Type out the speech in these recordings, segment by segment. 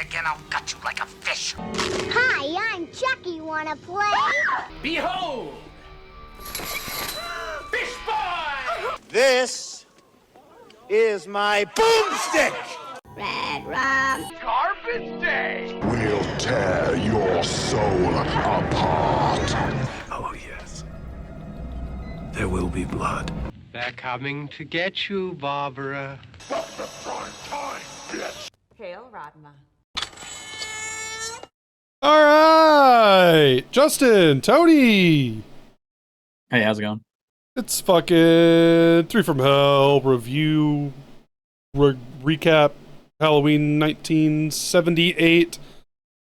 again, I'll gut you like a fish. Hi, I'm Chucky. Wanna play? Behold! Fish boy! This is my boomstick! Red rum. Garbage day! We'll tear your soul apart. Oh, yes. There will be blood. They're coming to get you, Barbara. Hail, Radma. All right, Justin, Tony. Hey, how's it going? It's fucking Three from Hell review recap Halloween 1978.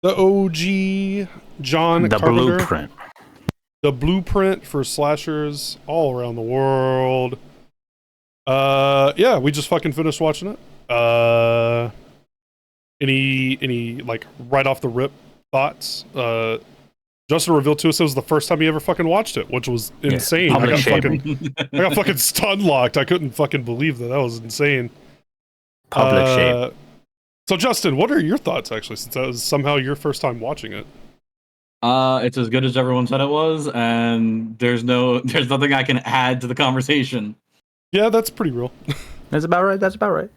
The OG John The Carpenter. blueprint. The blueprint for slashers all around the world. Yeah, we just fucking finished watching it. Any like right off the rip thoughts? Justin revealed to us it was the first time he ever fucking watched it, which was insane. Public I got fucking stun locked. I couldn't fucking believe that. That was insane. Public shame. So Justin, what are your thoughts actually, since that was somehow your first time watching it? It's as good as everyone said it was, and there's nothing I can add to the conversation. Yeah, that's pretty real. That's about right.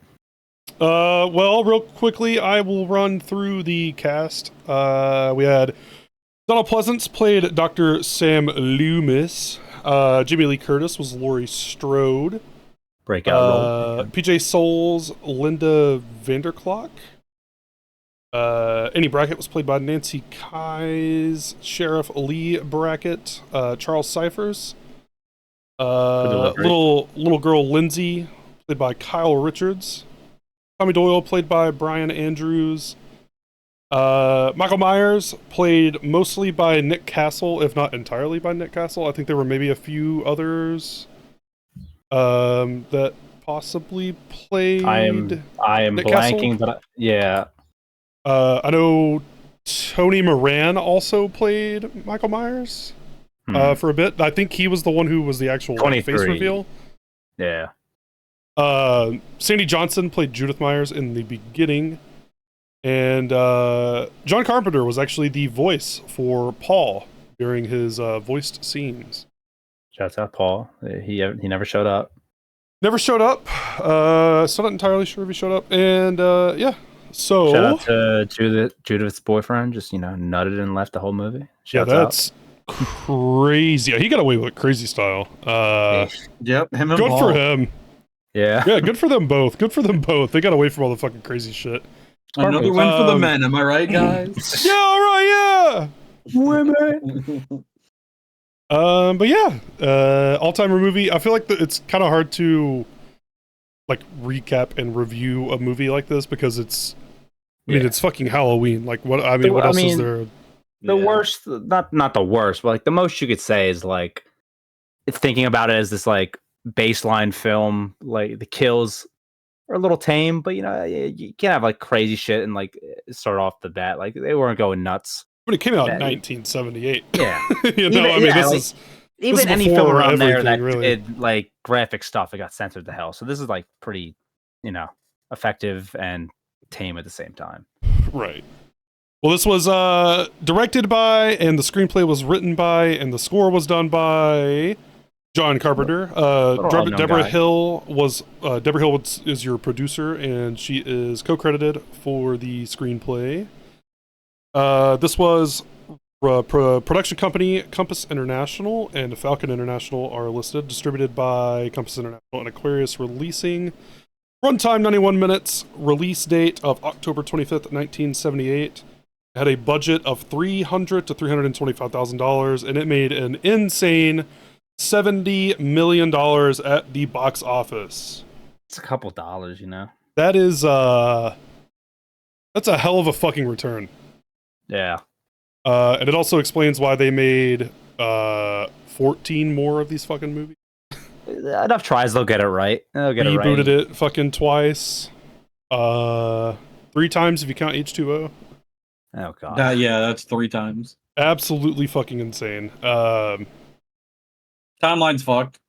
Well, real quickly, I will run through the cast. We had Donald Pleasance played Dr. Sam Loomis. Jamie Lee Curtis was Laurie Strode. Breakout role. PJ Souls, Linda Vanderklok. Annie Brackett was played by Nancy Kyes. Sheriff Lee Brackett. Charles Cyphers. Little girl Lindsay, played by Kyle Richards. Tommy Doyle, played by Brian Andrews. Michael Myers, played mostly by Nick Castle, if not entirely by Nick Castle. I think there were maybe a few others that possibly played. I am Nick blanking, Castle? yeah. I know Tony Moran also played Michael Myers for a bit. I think he was the one who was the actual face reveal. Yeah. Sandy Johnson played Judith Myers in the beginning. And John Carpenter was actually the voice for Paul during his voiced scenes. Shouts out Paul. He never showed up. Never showed up. Still not entirely sure if he showed up. And yeah. So Shout out to Judith's boyfriend, just nutted and left the whole movie. Shouts that's crazy. Yeah, he got away with it, crazy style. Yep, him and good Paul. for him. Yeah. Yeah, good for them both. Good for them both. They got away from all the fucking crazy shit. Another win for the men, am I right, guys? Yeah, all right, yeah. Women. But yeah, all-time movie. I feel like it's kind of hard to like recap and review a movie like this because it's. I mean, it's fucking Halloween. Like, what? I mean, what else is there? The worst, not the worst, but like the most you could say is like thinking about it as this like baseline film. Like the kills are a little tame, but you can't have like crazy shit and like start off the bat. Like they weren't going nuts. But it came out in 1978. Yeah, This even is any before film around there everything, that really. did like graphic stuff, it got censored to hell. So this is like pretty, effective and tame at the same time. Right. Well, this was directed by, and the screenplay was written by, and the score was done by John Carpenter. Deborah Hill is your producer, and she is co-credited for the screenplay. This was production company Compass International and Falcon International are listed, distributed by Compass International and Aquarius Releasing. Runtime 91 minutes, release date of October 25th, 1978. It had a budget of $300,000 to $325,000, and it made an insane $70 million at the box office. It's a couple dollars, That is, that's a hell of a fucking return. Yeah. And it also explains why they made 14 more of these fucking movies. Enough tries, they'll get it right. Rebooted it fucking twice. 3 times if you count H2O. Oh god. Yeah, that's 3 times. Absolutely fucking insane. Timeline's fucked.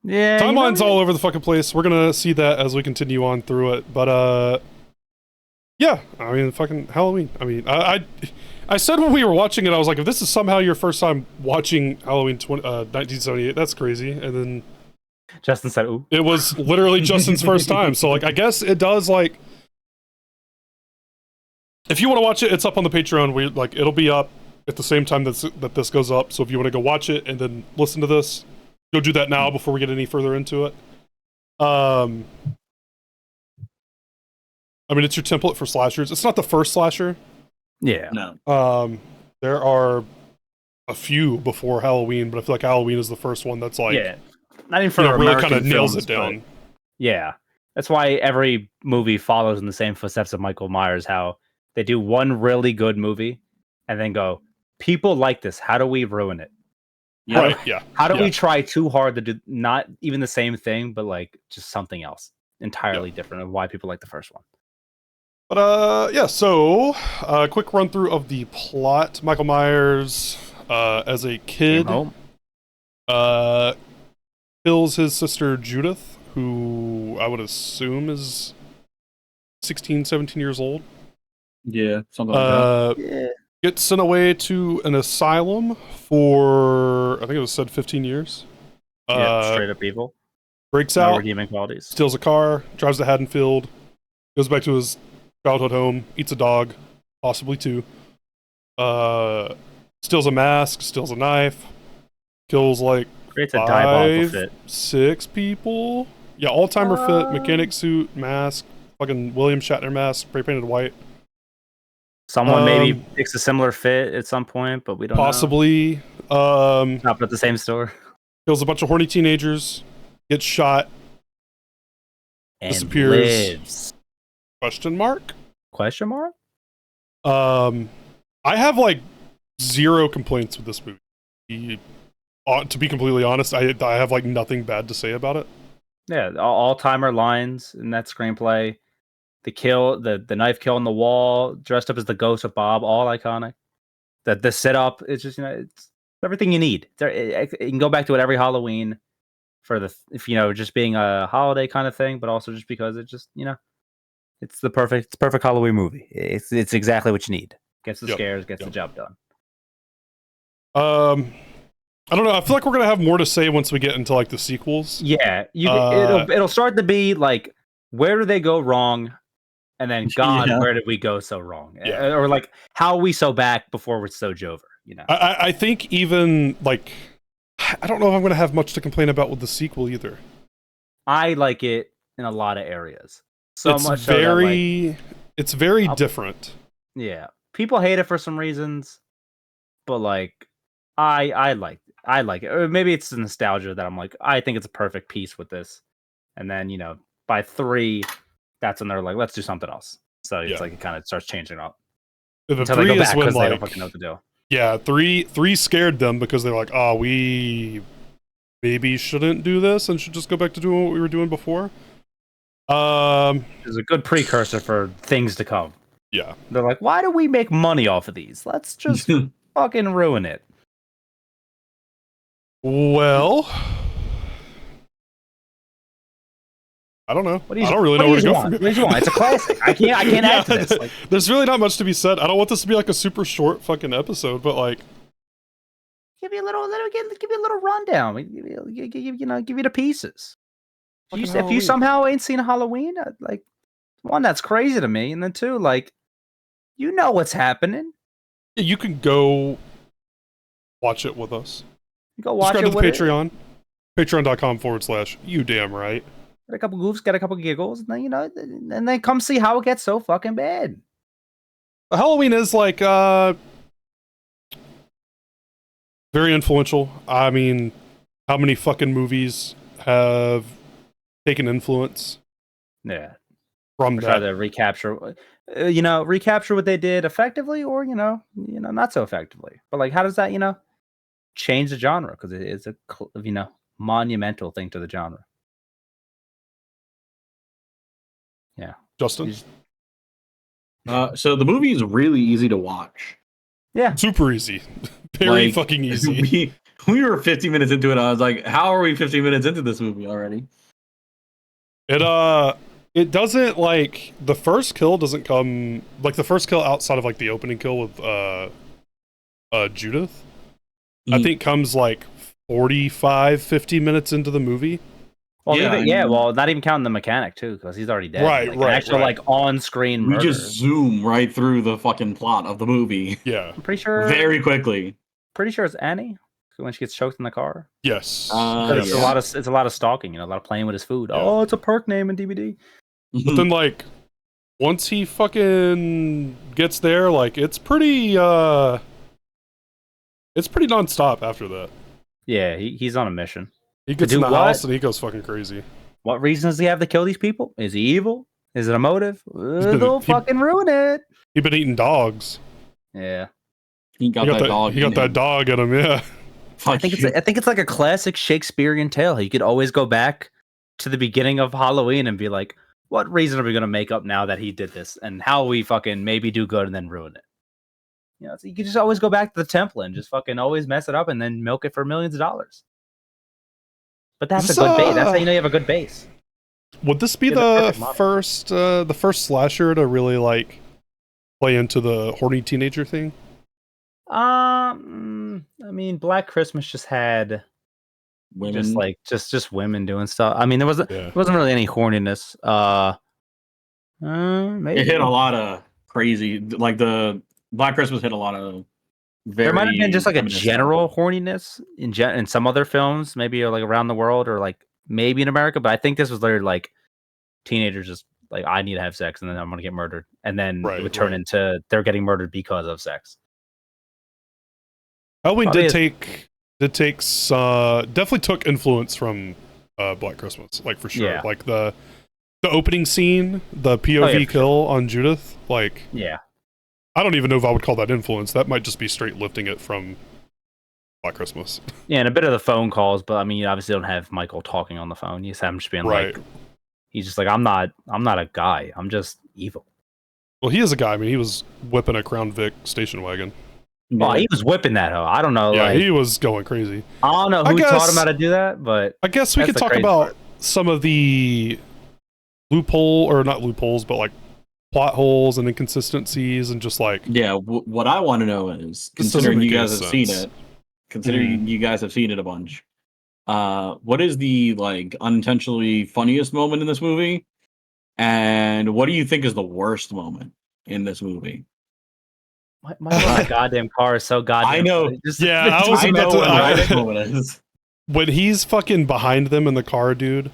Yeah. Timeline's all over the fucking place. We're gonna see that as we continue on through it. But Yeah, I mean, fucking Halloween. I mean, I said when we were watching it, I was like, if this is somehow your first time watching Halloween 1978, that's crazy. And then Justin said, "Ooh." it was literally Justin's first time. So like, I guess it does like. If you want to watch it, it's up on the Patreon. It'll be up at the same time that this goes up. So if you want to go watch it and then listen to this, go do that now before we get any further into it. I mean, it's your template for slashers. It's not the first slasher. Yeah. No. There are a few before Halloween, but I feel like Halloween is the first one that's like, Yeah. Not even for really American kind of nails films, it down. but- Yeah. That's why every movie follows in the same footsteps of Michael Myers, how they do one really good movie and then go, people like this. How do we ruin it? Right, yeah. How do Yeah. we try too hard to do not even the same thing, but like just something else entirely different of why people like the first one? But yeah, so quick run through of the plot. Michael Myers, as a kid, Came home. kills his sister Judith, who I would assume is 16, 17 years old. Yeah, something like that. Yeah. Gets sent away to an asylum for, I think it was said 15 years. Yeah, straight up evil. Breaks No out, redeeming qualities. steals a car, drives to Haddonfield, goes back to his childhood home, eats a dog, possibly two. Steals a mask, steals a knife, kills like Creates a diabolical 5, fit. 6 people. Yeah, all-timer fit, mechanic suit, mask, fucking William Shatner mask, spray painted white. Someone maybe picks a similar fit at some point, but we don't Possibly. know. Not at the same store. Kills a bunch of horny teenagers, gets shot, And disappears. lives. Question mark? Question mark? I have like 0 complaints with this movie. To be completely honest, I have like nothing bad to say about it. Yeah, all-timer lines in that screenplay. The kill, the knife kill on the wall, dressed up as the ghost of Bob, all iconic. The setup, it's just, it's everything you need. You can go back to it every Halloween for just being a holiday kind of thing, but also just because it just, it's the perfect Halloween movie. It's exactly what you need. Gets the scares, gets the job done. I don't know. I feel like we're gonna have more to say once we get into like the sequels. Yeah, it'll start to be like, where do they go wrong? And then, God, where did we go so wrong? Yeah. Or like, how are we so back before we're so Jover? I think even like, I don't know if I'm gonna have much to complain about with the sequel either. I like it in a lot of areas. So it's much very, so that, it's very different. Yeah, people hate it for some reasons, but like, I like it. Or maybe it's the nostalgia that I'm like, I think it's a perfect piece with this. And then by 3. That's when they're like, let's do something else. So it's like it kind of starts changing up. The Until 3 they go is back when because they don't like, fucking know what to do. yeah, 3 scared them because they're like, oh, we maybe shouldn't do this and should just go back to doing what we were doing before. It's a good precursor for things to come. Yeah. They're like, why do we make money off of these? Let's just fucking ruin it. Well, I don't know. I don't really know where to go from What do you want? It's a classic. I can't add to this. Like, there's really not much to be said. I don't want this to be like a super short fucking episode, but like, give me a little rundown. Give you the pieces. If you somehow ain't seen Halloween, like, one, that's crazy to me, and then 2, like, you know what's happening. you can go watch it with us. Go watch Subscribe it to the with Patreon. Patreon.com/you damn right. Get a couple goofs, get a couple giggles, and then and then come see how it gets so fucking bad. Halloween is like very influential. I mean, how many fucking movies have taken influence Yeah. from Try that? to recapture what they did effectively, or not so effectively. But like, how does that change the genre? Because it is a monumental thing to the genre. Yeah, Justin? So the movie is really easy to watch. Yeah, Super easy. Very Like, fucking easy. We were 15 minutes into it. I was like, how are we 15 minutes into this movie already? It it doesn't like the first kill doesn't come like the first kill outside of like the opening kill with Judith. I think comes like 50 minutes into the movie. Well, well, not even counting the mechanic too, because he's already dead. Right, like, right, an actual right. like on-screen We murder. just zoom right through the fucking plot of the movie Yeah. I'm pretty sure. very quickly. Pretty sure it's Annie when she gets choked in the car. Yes. It's a lot of stalking. You know, a lot of playing with his food. Yeah. Oh, it's a perk name in DVD. But then like once he fucking gets there, like it's pretty nonstop after that. Yeah, he's on a mission. He gets do in the what? house and he goes fucking crazy. What reason does he have to kill these people? Is he evil? Is it a motive? They'll he- fucking ruin it. He'd been eating dogs. Yeah, He got that dog. He got that dog in him, yeah. I think it's like a classic Shakespearean tale. You could always go back to the beginning of Halloween and be like, what reason are we going to make up now that he did this, and how we fucking maybe do good and then ruin it? You know, so you could just always go back to the temple and just fucking always mess it up and then milk it for millions of dollars. But that's a good base. That's how you know you have a good base. Would this be Yeah, the perfect model. the first slasher to really like play into the horny teenager thing? I mean, Black Christmas just had women. just women doing stuff. I mean, there wasn't really any horniness. Maybe It hit a lot of crazy, like the Black Christmas hit a lot of. There might have been just like a feminist general horniness in some other films, maybe like around the world or like maybe in America. But I think this was literally like teenagers just like, I need to have sex and then I'm gonna get murdered, and then it would turn into they're getting murdered because of sex. Halloween definitely took influence from Black Christmas, like for sure. Yeah. Like the opening scene, the POV kill on Judith, like Yeah. I don't even know if I would call that influence. That might just be straight lifting it from Black Christmas. Yeah, and a bit of the phone calls, but I mean, you obviously don't have Michael talking on the phone. You just have him just being like, he's just like, I'm not a guy. I'm just evil. Well, he is a guy. I mean, he was whipping a Crown Vic station wagon. Oh, he was whipping that hoe. I don't know. Yeah, like, he was going crazy. I don't know who taught him how to do that, but I guess we that's could the talk crazy about part. some of the not loopholes, but like plot holes and inconsistencies and just like what I want to know is, This considering doesn't you make guys any have seen sense. it, considering you guys have seen it a bunch, what is the like unintentionally funniest moment in this movie, and what do you think is the worst moment in this movie? My goddamn car is so goddamn. I know. I was I know about what the worst to. moment is. When he's fucking behind them in the car, dude,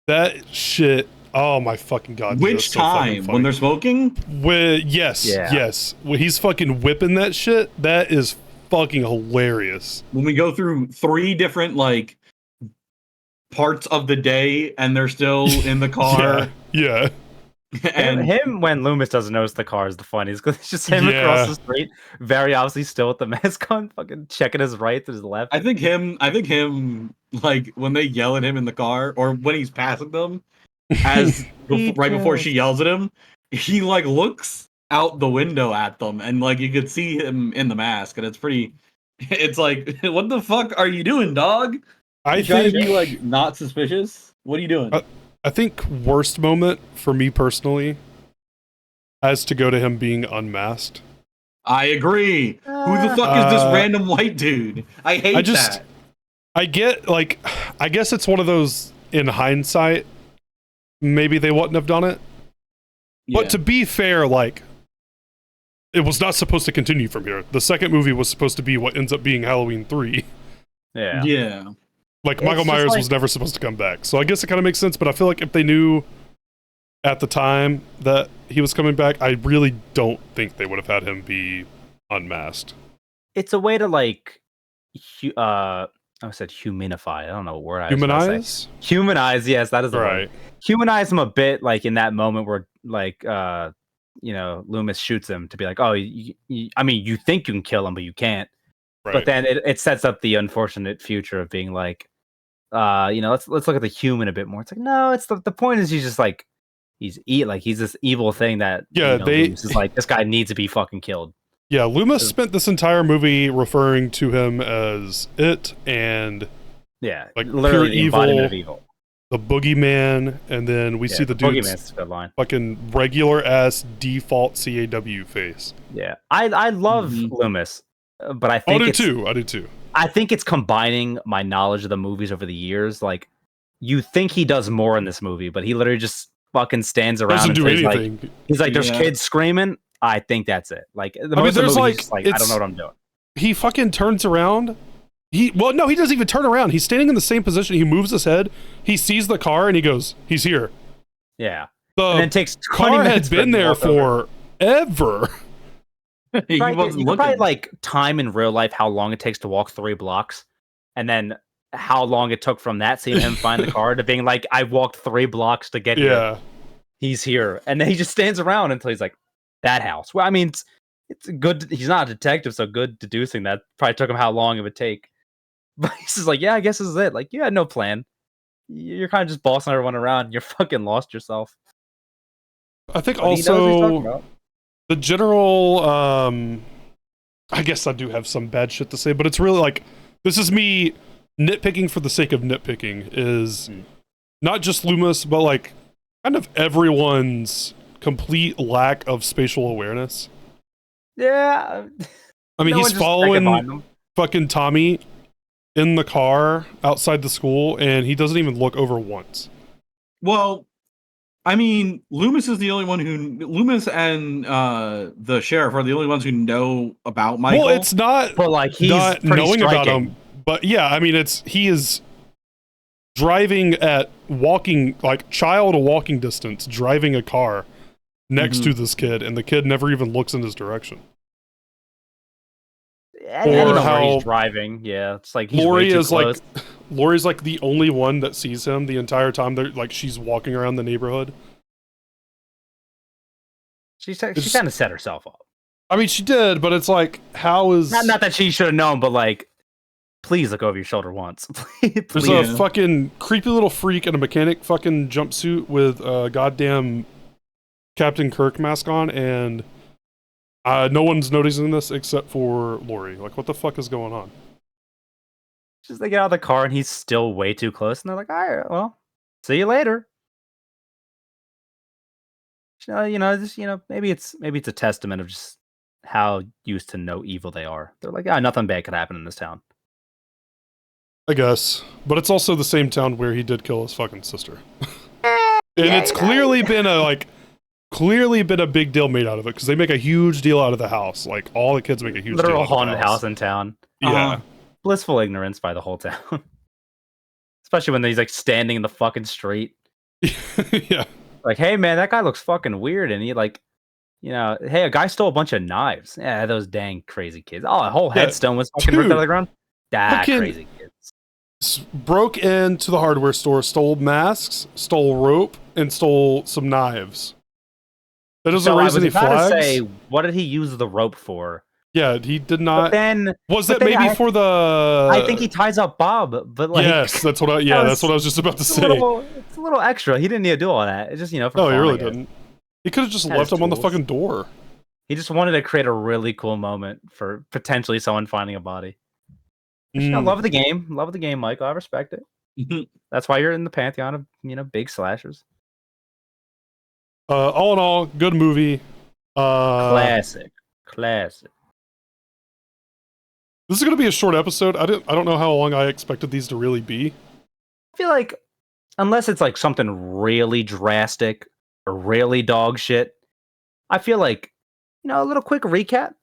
that shit. Oh my fucking god! dude, Which that's so fucking time? funny. When they're smoking? Yes. When he's fucking whipping that shit, that is fucking hilarious. When we go through 3 different like parts of the day, and they're still in the car. Yeah. And him when Loomis doesn't notice the car is the funniest because it's just him across the street, very obviously still with the mask on, fucking checking his right to his left. I think him like when they yell at him in the car or when he's passing them, right before she yells at him, he like looks out the window at them and like you could see him in the mask, and it's like, what the fuck are you doing, dog? I trying think to be like not suspicious. What are you doing? I think worst moment for me personally has to go to him being unmasked. I agree. Who the fuck is this random white dude? I hate that. I guess it's one of those, in hindsight, maybe they wouldn't have done it. Yeah. But to be fair, like, it was not supposed to continue from here. The second movie was supposed to be what ends up being Halloween 3. Yeah. Yeah. Like, Michael Myers was never supposed to come back. So I guess it kind of makes sense, but I feel like if they knew at the time that he was coming back, I really don't think they would have had him be unmasked. It's a way to like I said humanify. I don't know what word I was gonna Humanize? say. Humanize, yes, that is the Right. word. Humanize him a bit, like in that moment where like Loomis shoots him to be like, oh, I mean, you think you can kill him, but you can't. Right. But then it sets up the unfortunate future of being like, let's look at the human a bit more. It's like, no, it's the point is he's just like he's this evil thing that Loomis is like, this guy needs to be fucking killed. Yeah, Loomis spent this entire movie referring to him as it and like pure literally the embodiment of evil. the boogeyman, and then we see the dude's Boogeyman's a good line. fucking regular ass default CAW face. Yeah, I love Loomis, but I I think do it's, too. I do too. I think it's combining my knowledge of the movies over the years. Like, you think he does more in this movie, but he literally just fucking stands around Doesn't and do says, anything. like, he's like, "There's Yeah. kids screaming." I think that's it. Like, the mean, most of the there's, movie, like, he's just like, I don't it's- know what I'm doing. He fucking turns around. He doesn't even turn around. He's standing in the same position. He moves his head. He sees the car and he goes, "He's here." Yeah, The and it takes 20 car minutes had been there forever. He Right, wasn't you could probably looking. like time in real life how long it takes to walk 3 blocks, and then how long it took from that seeing him find the car to being like, I walked 3 blocks to get here. Yeah. He's here, and then he just stands around until he's like, that house. Well, I mean, it's good. He's not a detective, so good deducing that probably took him how long it would take. But he's just like, yeah, I guess this is it. Like, you had no plan. You're kind of just bossing everyone around. And you're fucking lost yourself. I think But he knows what he's talking also about. the general I guess I do have some bad shit to say, but it's really like, this is me nitpicking for the sake of nitpicking, is not just Loomis, but like kind of everyone's complete lack of spatial awareness. Yeah. I mean, No one he's just following recognized him. fucking Tommy in the car outside the school, and he doesn't even look over once. Well, I mean, Loomis and the sheriff are the only ones who know about Michael. Well, it's not But like, he's not pretty knowing about striking. him, but yeah, I mean, he is driving at walking, like child walking distance, driving a car next to this kid, and the kid never even looks in his direction. And you know where how he's driving. Yeah, it's like he's Lori way too is close. like, Lori's like the only one that sees him the entire time. They're like, she's walking around the neighborhood. She kind of set herself up. I mean, she did, but it's like, how is Not that she should have known, but like, please look over your shoulder once. there's Please. a fucking creepy little freak in a mechanic fucking jumpsuit with a goddamn Captain Kirk mask on, and no one's noticing this except for Lori. Like, what the fuck is going on? Just they get out of the car and he's still way too close, and they're like, "All right, well, see you later." Maybe it's a testament of just how used to know evil they are. They're like, nothing bad could happen in this town. I guess, but it's also the same town where he did kill his fucking sister, and it's clearly been a big deal made out of it, because they make a huge deal out of the house. Like, all the kids make a huge deal Literal out of the haunted house in town. Yeah. Blissful ignorance by the whole town. Especially when he's like standing in the fucking street. Yeah. Like, hey man, that guy looks fucking weird, and he like, hey, a guy stole a bunch of knives. Yeah, those dang crazy kids. Oh, a whole headstone was fucking ripped out of the ground. fucking- Crazy kids. Broke into the hardware store, stole masks, stole rope, and stole some knives. That doesn't So I raise was any about flags. to say, what did he use the rope for? Yeah, he did But not. then Was but that then maybe I- for the? I think he ties up Bob, but like, yes, that's what I. Yeah, that that's what I was just about to it's say. it's a little extra. He didn't need to do all that. It's just for No, he fun, really I guess. didn't. He could have just Had left his him on the tools. fucking door. He just wanted to create a really cool moment for potentially someone finding a body. I love the game. Love the game, Michael. I respect it. That's why you're in the pantheon of big slashers. All in all, good movie. Classic. This is going to be a short episode. I don't know how long I expected these to really be. I feel like unless it's like something really drastic or really dog shit, I feel like a little quick recap.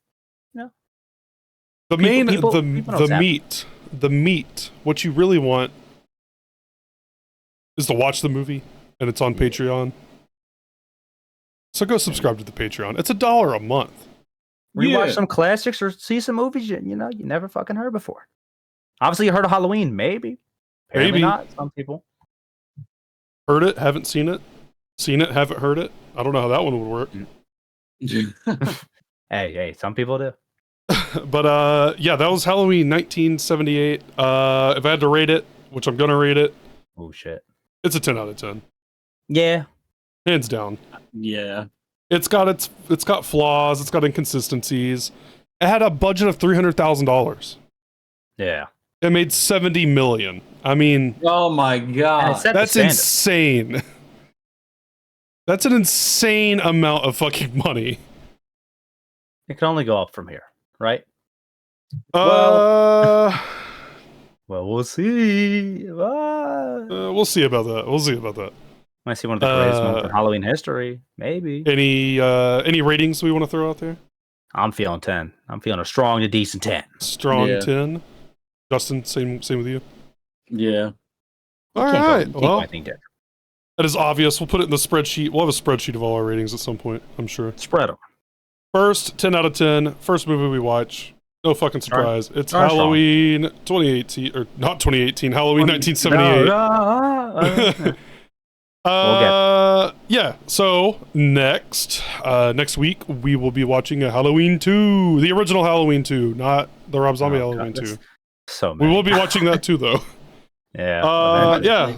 The People- main, people know the what's the meat. What you really want is to watch the movie, and it's on Patreon. So go subscribe to the Patreon. It's $1 a month. Rewatch Yeah. some classics or see some movies you never fucking heard before. Obviously, you heard of Halloween, maybe. Apparently Maybe. not. Some people. Heard it, haven't seen it. Seen it, haven't heard it. I don't know how that one would work. Hey, some people do. But yeah, that was Halloween 1978. If I had to rate it, which I'm gonna rate it, Oh shit. it's a 10 out of 10. Yeah. Hands down. Yeah. It's got flaws, it's got inconsistencies. It had a budget of $300,000. Yeah. It made $70 million. I mean, Oh my And it god. set the that's standard. insane. That's an insane amount of fucking money. It can only go up from here, right? Uh, Well, we'll see. we'll see about that. We'll see about that. Might see one of the greatest moments in Halloween history. Maybe. Any ratings we want to throw out there? I'm feeling 10. I'm feeling a strong to decent 10. Strong Yeah. 10. Justin, same with you. Yeah. All Can't go- right. can't go Well, anything different. that is obvious. We'll put it in the spreadsheet. We'll have a spreadsheet of all our ratings at some point, I'm sure. Spread them. First, 10 out of 10. First movie we watch. No fucking surprise. It's Darn strong. Halloween 2018, or not 2018, Halloween 1978. Yeah. So next week we will be watching a Halloween 2, the original Halloween 2, not the Rob Zombie Oh, Halloween God, 2. So We many. will be watching that too, though. Yeah. Yeah.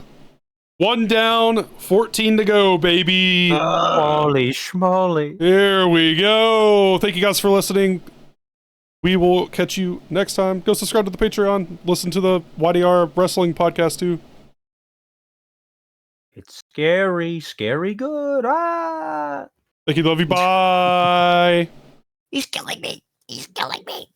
1 down, 14 to go, baby. Holy schmoly. Here we go. Thank you guys for listening. We will catch you next time. Go subscribe to the Patreon. Listen to the YDR Wrestling podcast too. It's scary, scary good. Thank you. Love you. Bye. He's killing me. He's killing me.